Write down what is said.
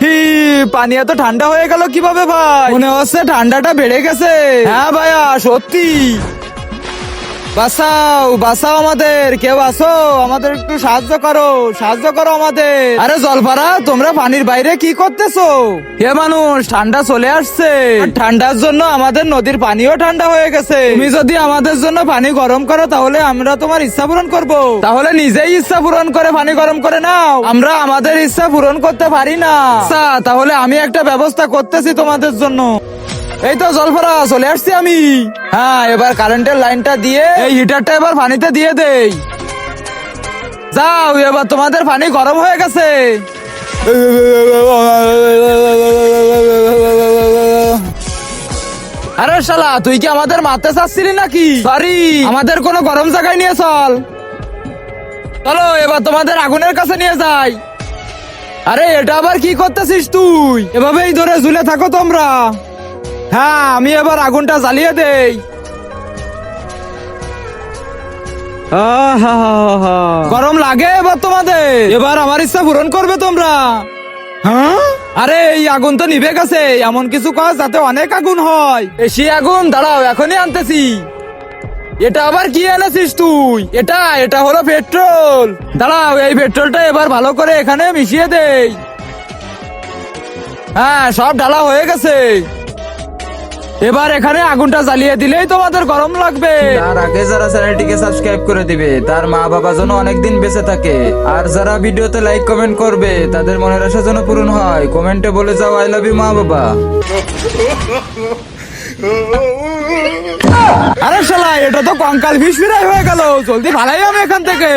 হি, পানি এত ঠান্ডা হয়ে গেল কিভাবে ভাই? মনে হচ্ছে ঠান্ডাটা বেড়ে গেছে। হ্যাঁ ভাইয়া, সত্যি। বাঁচাও বাঁচাও, আমাদের কেউ আসো, আমাদের একটু সাহায্য করো, সাহায্য করো আমাদের। আরে জলপারা, তোমরা পানির বাইরে কি করতেছো? হে মানুষ, ঠান্ডা চলে আসছে, আর ঠান্ডার জন্য আমাদের নদীর পানিও ঠান্ডা হয়ে গেছে। তুমি যদি আমাদের জন্য পানি গরম করো তাহলে আমরা তোমার ইচ্ছা পূরণ করব। তাহলে নিজেই ইচ্ছা পূরণ করে পানি গরম করে নাও, আমরা আমাদের ইচ্ছা পূরণ করতে পারি না। আচ্ছা, তাহলে আমি একটা ব্যবস্থা করতেছি তোমাদের জন্য। এই তো জলফরা, চলে আসছি আমি। হ্যাঁ, এবার কারেন্টের লাইনটা দিয়ে এই হিটারটা এবার পানিতে দিয়ে দেই। যাও, এবার তোমাদের পানি গরম হয়ে গেছে। আরে শালা, তুই কি আমাদের মারতে চাচ্ছিলি নাকি? সরি, আমাদের কোনো গরম জায়গায় নিয়ে চল। চলো এবার তোমাদের আগুনের কাছে নিয়ে যাই। আরে এটা আবার কি করতেছিস তুই? এভাবেই ধরে ঝুলে থাকো তোমরা। হ্যাঁ, আমি এবার আগুনটা জ্বালিয়ে দেই। গরম লাগে এবার তোমাদের? এবার আমার ইচ্ছা পূরণ করবে তোমরা? হ্যাঁ, আরে এই আগুন তো নিভে গেছে। এমন কিছু কাজ যাতে অনেক আগুন হয়। বেশি আগুন, দাঁড়াও এখনই আনতেছি। এটা আবার কি এনেছিস তুই? এটা এটা হলো পেট্রোল। দাঁড়াও, এই পেট্রোলটা এবার ভালো করে এখানে মিশিয়ে দেই। হ্যাঁ, সব ঢালা হয়ে গেছে। এবার এখানে আগুনটা জ্বালিয়ে দিলেই তোমাদের গরম লাগবে। তার আগে যারা চ্যানেলটিকে সাবস্ক্রাইব করে দিবে তার মা বাবা যেন অনেকদিন বেঁচে থাকে, আর যারা ভিডিওতে লাইক কমেন্ট করবে তাদের মনের আশা যেন পূরণ হয়, কমেন্টে বলে যাও আই লাভ ইউ মা বাবা। আরে শালা, এটা তো কঙ্কাল ভিসভিরাই হয়ে গেল। জলদি ভালাই আমি এখান থেকে।